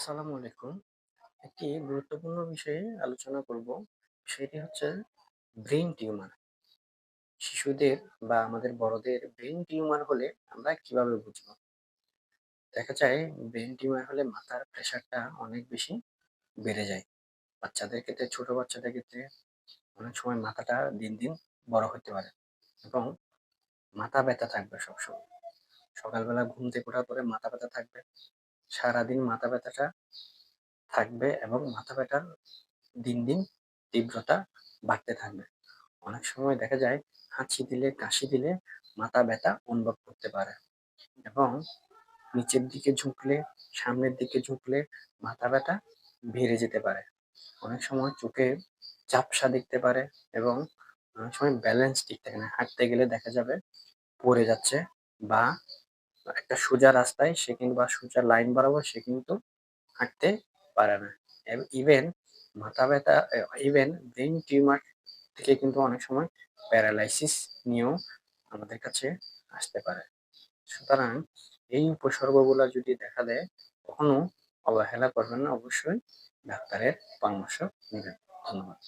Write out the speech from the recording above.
আসসালামু আলাইকুম। একটি গুরুত্বপূর্ণ বিষয়ে আলোচনা করব। সেটি হচ্ছে ব্রেইন টিউমার। শিশুদের বা আমাদের বড়দের ব্রেইন টিউমার হলে আমরা কিভাবে বুঝবো? দেখা যায় ব্রেইন টিউমার হলে মাথার প্রেশারটা অনেক বেশি বেড়ে যায়। বাচ্চাদের ক্ষেত্রে, ছোট বাচ্চাদের ক্ষেত্রে অনেক সময় মাথাটা দিন, দিন বড় হতে পারে এবং মাথা ব্যথা থাকবে সবসময়। সকালবেলা ঘুম থেকে ওঠার পরে মাথা ব্যথা থাকবে। সারাদিন মাথা ব্যথাটা থাকবে এবং মাথা ব্যথার দিন, দিন তীব্রতা বাড়তে থাকবে। অনেক সময় দেখা যায় হাঁচি দিলে, কাশি দিলে মাথা ব্যথা অনুভব করতে পারে এবং নিচের দিকে ঝুঁকলে, সামনের দিকে ঝুঁকলে মাথা ব্যথা বেড়ে যেতে পারে। অনেক সময় চোখে ঝাপসা দেখতে পারে এবং অনেক সময় ব্যালেন্স ঠিক থাকে না। হাঁটতে গেলে দেখা যাবে পড়ে যাচ্ছে বা একটা সোজা রাস্তায় সে কিংবা সোজা লাইন বরাবর সে কিন্তু হাঁটতে পারে না। ইভেন মাথা ব্যথা ইভেন ব্রেইন টিউমার থেকে কিন্তু অনেক সময় প্যারালাইসিস নিয়েও আমাদের কাছে আসতে পারে। সুতরাং এই উপসর্গগুলা যদি দেখা দেয় কখনো অবহেলা করবেন না। অবশ্যই ডাক্তারের পরামর্শ নিবেন। ধন্যবাদ।